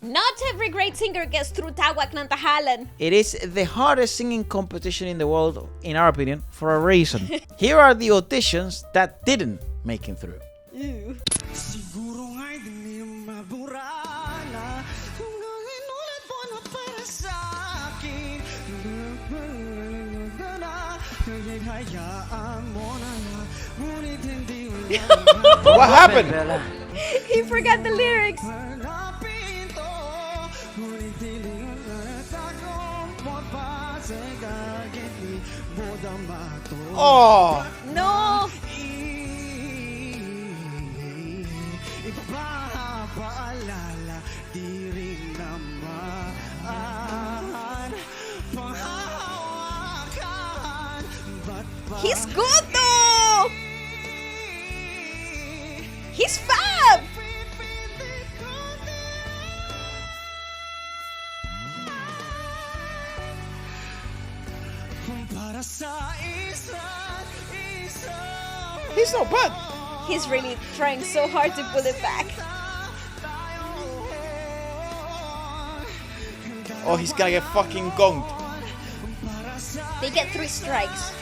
Not every great singer gets through Tawag Ng Taghalan. It is the hardest singing competition in the world, in our opinion, for a reason. Here are the auditions that didn't make him through. Ew. What happened? He forgot the lyrics. Oh! No! He's good though! He's fab! He's not bad. He's really trying so hard to pull it back. Oh, he's gonna get fucking gonged. They get 3 strikes.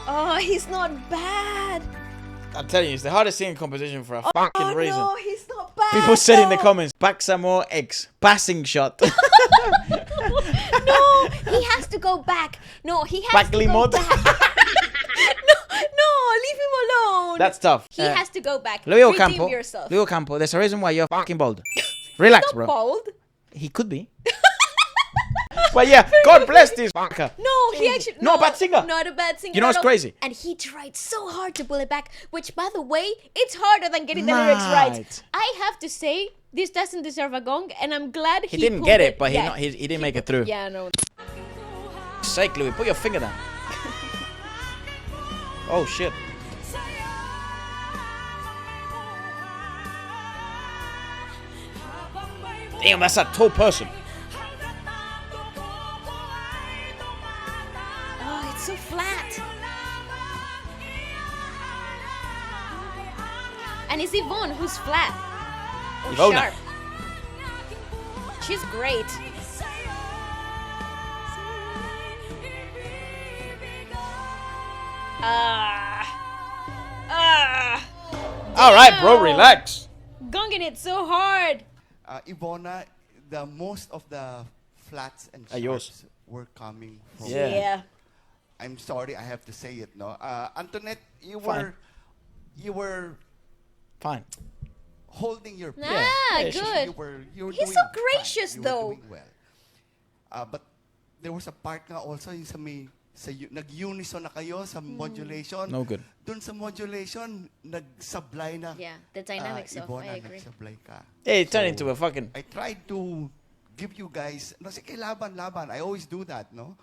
Oh, he's not bad. I'm telling you, it's the hardest singing competition for a fucking reason. No, he's not bad. People said in the comments, pack some more eggs. Passing shot. No, he has to go back. No, he has Back to go limot. back. no, leave him alone. That's tough. He has to go back. Leo Redeem Campo. yourself. Leo Campo, there's a reason why you're fucking bold. Relax, Not bro. bold. He could be. But yeah, God bless this fucker. No, he actually... Not a bad singer. Not a bad singer. You know what's at all. crazy? And he tried so hard to pull it back, which, by the way, it's harder than getting the lyrics right. I have to say, this doesn't deserve a gong, and I'm glad he didn't pulled get it, but Yeah. he didn't make it through. Yeah, no. Sake, Louis, put your finger down. Oh, shit. Damn, that's a tall person. Oh, it's so flat. And it's Yvonne who's flat. Oh, Ivona. sharp. She's great. All right, bro, relax. Gonging it so hard. Ivona, the most of the flats and yours. sharps were coming from Yeah. I'm sorry, I have to say it, no. Antoinette, you Fine. were Fine. holding your Ah, Yeah, good. You were He's doing so fine. gracious, You were though. doing well. But there was a part nga also yung sa may nag-unison na kayo sa modulation. No good. Dun sa modulation, nag-sablay na. Yeah, the dynamics of, Ivona, I agree. nag-sablay ka. Hey, it turned into a fucking... I tried to give you guys, no, sige, laban. I always do that, no?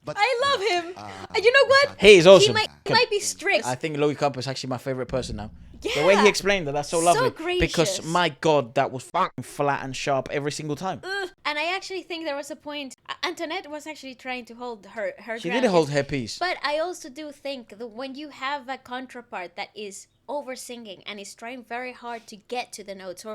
But I love him. And you know what? He is awesome. He might be strict. I think Louis Campo is actually my favorite person now. The Yeah. way he explained that's so So lovely. gracious. Because, my God, that was fucking flat and sharp every single time. And I actually think there was a point. Antoinette was actually trying to hold her She ground, did hold yes. her piece. But I also do think that when you have a contrapart that is over singing and is trying very hard to get to the notes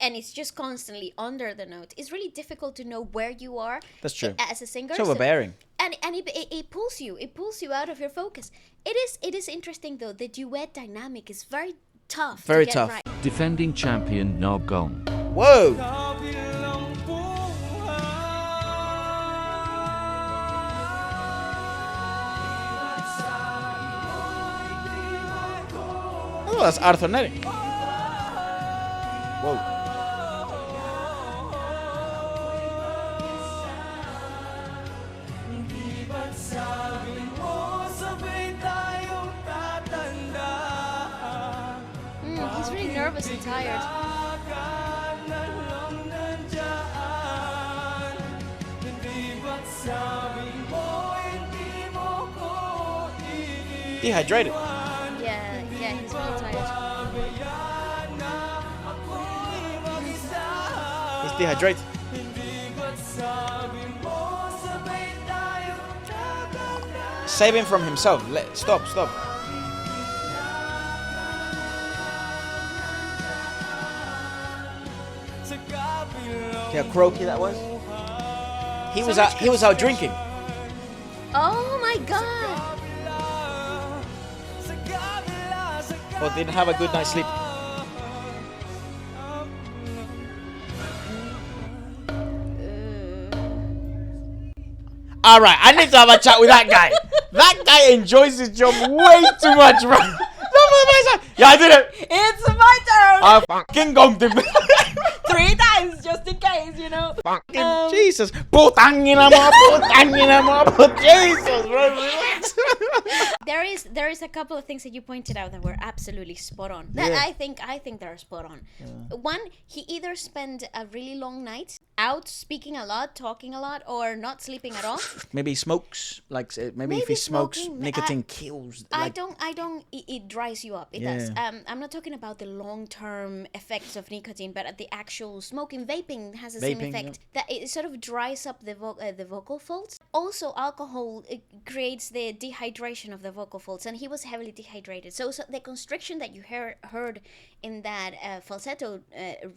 and it's just constantly under the note, it's really difficult to know where you are. That's true. As a singer. It's overbearing. And it pulls you. It pulls you out of your focus. It is interesting though. The duet dynamic is very tough. Very to get tough. Right. Defending champion No Gong. Whoa! Oh, that's Arthur Neri. Whoa. He's really nervous and tired. Dehydrated. Yeah, he's really tired. He's dehydrated. Save him from himself. Stop. See how croaky that was? He was out drinking. Oh my god! Or didn't have a good night's sleep. Alright, I need to have a chat with that guy. That guy enjoys his job way too much, bro. Yeah, I did it. It's my turn! I fucking gonged him. 3 times, just in case, you know. Jesus. Putangina mo. Jesus, bro. Relax. There is a couple of things that you pointed out that were absolutely spot on. That Yeah. I think they're spot on. One, he either spent a really long night out speaking a lot, talking a lot, or not sleeping at all. Maybe he smokes. Like maybe if Maybe he smokes, smoking. nicotine kills. I don't. It dries you up. It does. Yeah. I'm not talking about the long-term effects of nicotine, but the actual smoking, vaping has the same Vaping, effect. That it sort of dries up the vocal folds. Also, alcohol creates the dehydration of the vocal folds, and he was heavily dehydrated. So the constriction that you heard in that falsetto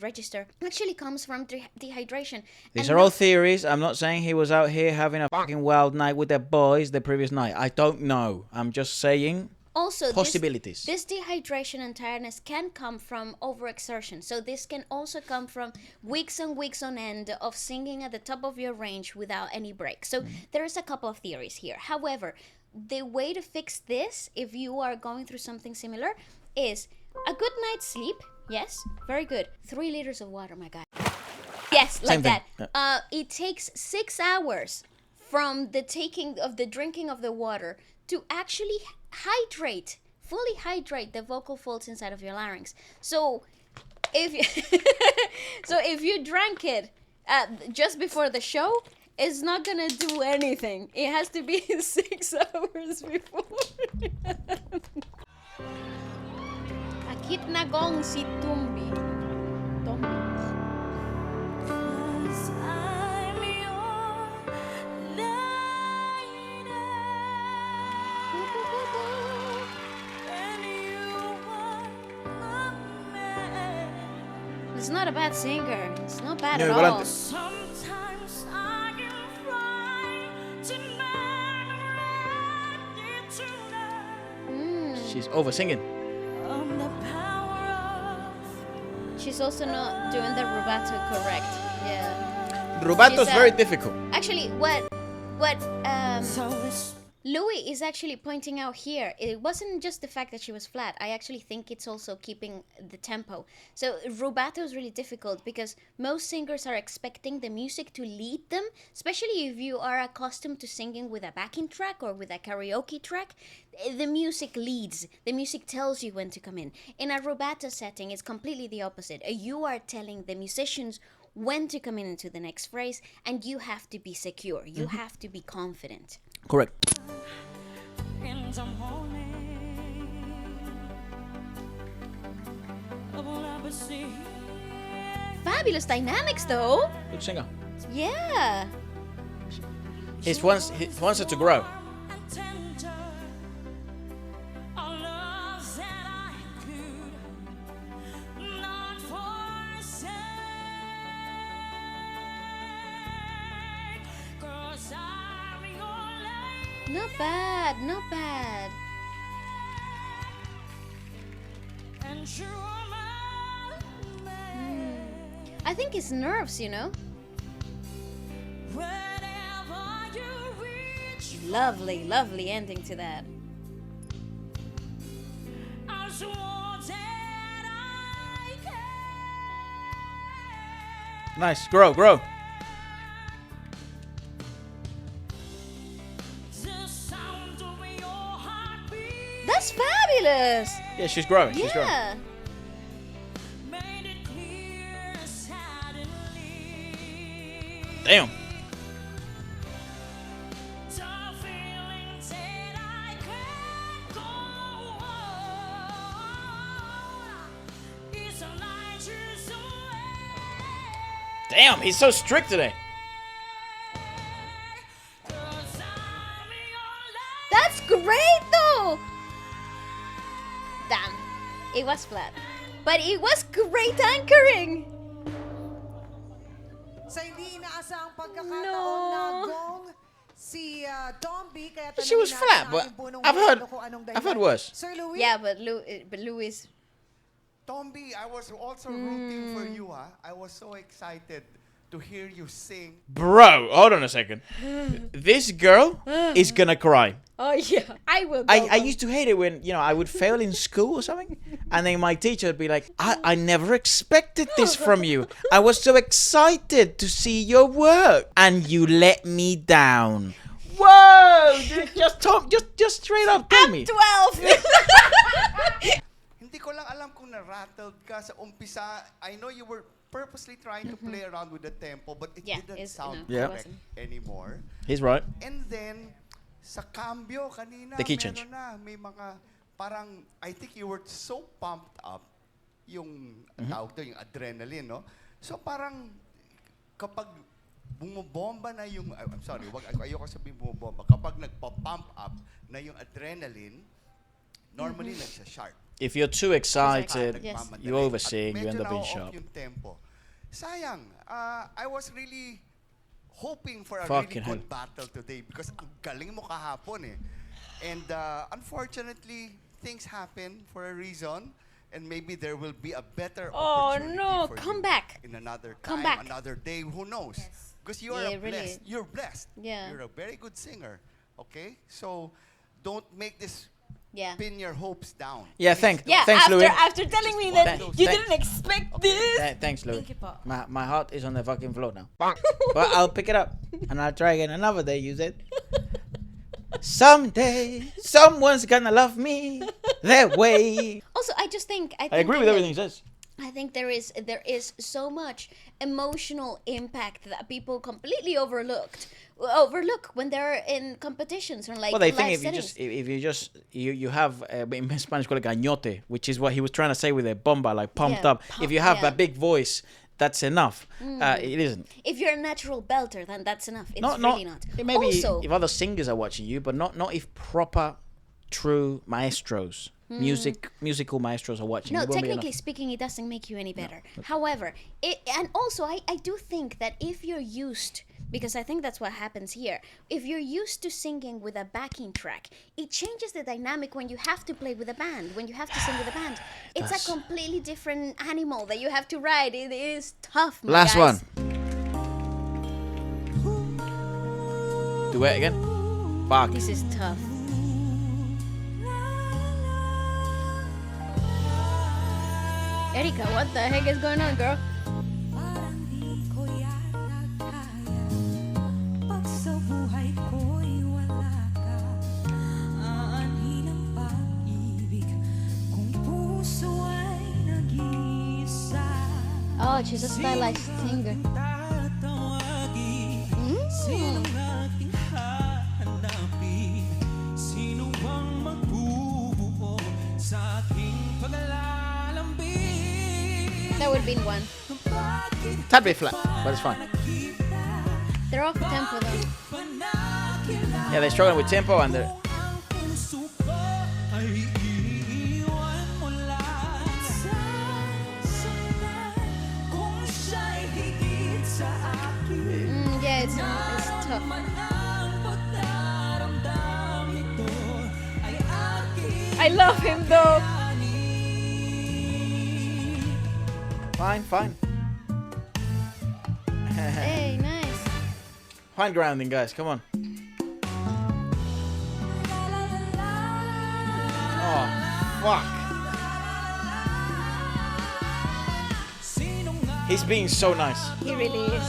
register actually comes from dehydration. These And are all not- theories. I'm not saying he was out here having a fucking wild night with the boys the previous night. I don't know. I'm just saying Also, possibilities. This dehydration and tiredness can come from overexertion. So this can also come from weeks and weeks on end of singing at the top of your range without any break. So there's a couple of theories here. However, the way to fix this, if you are going through something similar, is a good night's sleep. Yes, very good. 3 liters of water, my guy. Yes, like Same thing. that. It takes 6 hours from the drinking of the water to actually fully hydrate the vocal folds inside of your larynx. So if you drank it just before the show, it's not gonna do anything. It has to be 6 hours before. Akit na gong si Tumbi. It's not a bad singer. It's not bad No, at volante. all. Sometimes I can fly tonight. She's over singing. On the power of She's also not doing the rubato correct. Yeah. Rubato's She's, very difficult. Actually, what so it's Louis is actually pointing out here, it wasn't just the fact that she was flat. I actually think it's also keeping the tempo. So rubato is really difficult because most singers are expecting the music to lead them, especially if you are accustomed to singing with a backing track or with a karaoke track. The music leads. The music tells you when to come in. In a rubato setting, it's completely the opposite. You are telling the musicians when to come in into the next phrase, and you have to be secure. You have to be confident. Correct. in the morning. I will never see. Fabulous dynamics, though. Good singer. Yeah. He wants her to grow. And tender, a love that I could not forsake. 'Cause I'm your lady. Not bad, not bad. And you are my man. I think it's nerves, you know? Whenever you reach, Lovely, lovely ending to that. I swore that I can. Nice. Grow. The sound of your heartbeat That's fabulous! Yeah, she's growing. She's growing. Yeah. made it clear suddenly. Damn. The feeling that I can't go on is a light years away. Damn, he's so strict today. 'Cause I'm your life. That's great though. Damn, it was flat, but it was great anchoring. Sa hindi inaasahang pagkakataon No. na gong si Tomby, kaya She was tanungin flat, natin but ang punong I've heard- Manalo kung anong I've heard dahilan. worse. Sir Louis? Yeah, but Louis. Tomby, I was also rooting for you, huh? I was so excited to hear you sing. Bro, hold on a second. This girl is gonna cry. Oh yeah, I will. I used to hate it when, I would fail in school or something. And then my teacher would be like, I never expected this from you. I was so excited to see your work. And you let me down. Whoa! Just straight up tell me. 12. Hindi ko lang alam kung na-rattled ka sa umpisa. I know you were purposely trying to play around with the tempo, but it Yeah, didn't it's, sound Yeah. correct anymore. He's right. And then, sa cambio kanina, The key change. meron na, may mga, parang, I think you were so pumped up, yung, tawag to, yung adrenaline, no? So parang, kapag bumobomba na yung, I'm sorry, ayoko sabihin bumobomba, kapag nagpa-pump up na yung adrenaline, normally nagsha-sharp. If you're too excited, Yes. Nagmamadali. you oversing, At you end medyo up being na-off sharp. yung tempo. Sayang, I was really hoping for a Fucking really good battle today because ang galing mo kahapon eh. And unfortunately, things happen for a reason and maybe there will be a better Oh, opportunity no. for Come you back. in another Come time, back. another day, who knows? Because you are Yeah, really. you're blessed. Yeah. You're a very good singer. Okay? So don't make this Yeah. pin your hopes down. Yeah, Please Yeah. Thanks, after Louis. after telling me that Thank- you thank- didn't expect this. Thanks, Louis. Thank you po. My heart is on the fucking floor now. But I'll pick it up and I'll try again another day, you said. Someday, someone's gonna love me that way. Also, I just think I agree with everything he says. I think there is so much emotional impact that people completely overlook when they're in competitions or like Well, they live think settings. you have in Spanish call it gañote, which is what he was trying to say with a bomba, like pumped Yeah, up. If you have yeah. a big voice, that's enough. It isn't. If you're a natural belter, then that's enough. It's Not really not. Maybe Also, if other singers are watching you, but not if proper, true maestros, musical maestros are watching. no, it won't be technically enough. speaking, it doesn't make you any better. However, and also I do think that if you're used, because I think that's what happens here, if you're used to singing with a backing track, it changes the dynamic when you have to play with a band, when you have to sing with a band. It's a completely different animal that you have to ride. It is tough, my Last guys. one. Do it again. Fuck. This is tough. Erika, what the heck is going on, girl? Parang di ko yata kaya pag sa buhay ko'y wala ka. Aanhin ang pag-ibig kung puso ay nag-iisa. Oh, she's a stylized singer. Tatawagin, sinong ating hahanapin? Sino ang magbubuo sa aking paglalambing? That would be one. Tad bit flat, but it's fine. They're off tempo though. Yeah, they're struggling with tempo and they're. Ang puso ko ay iiwan mo lang sa sanay kung siya'y higit sa akin. Yeah, it's tough. Man ang pagdaramdam nito ay akin I love him though. Fine. Hey, nice. Fine grounding, guys. Come on. Oh, fuck. He's being so nice. He really is.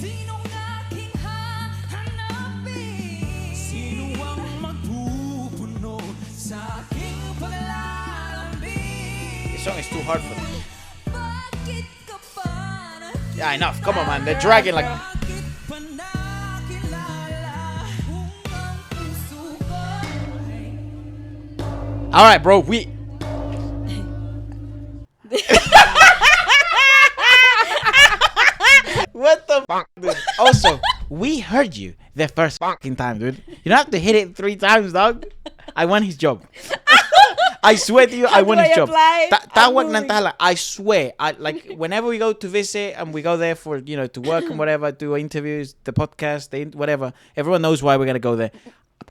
Sinong aking hahanapin? Sino ang magpupuno sa aking paglalambing? This song is too hard for them. Bakit ka pa Yeah, enough. Come on, man. They're dragging like. Bakit pa nakilala kung ang puso ko ay All right, bro. We. fuck, dude. Also, we heard you the first fucking time, dude. You don't have to hit it 3 times, dog. I won his job. I swear to you, I won his job. Tawag Ng Taghalan. I swear. Like whenever we go to visit and we go there for to work and whatever, do interviews, the podcast, whatever. Everyone knows why we're gonna go there.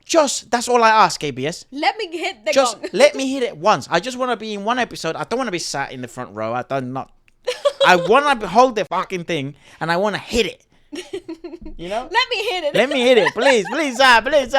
Just that's all I ask, KBS. Let me hit the Just gong. let me hit it once. I just want to be in one episode. I don't want to be sat in the front row. I want to hold the fucking thing and I want to hit it. Let me hit it. Let me hit it, please, please, please,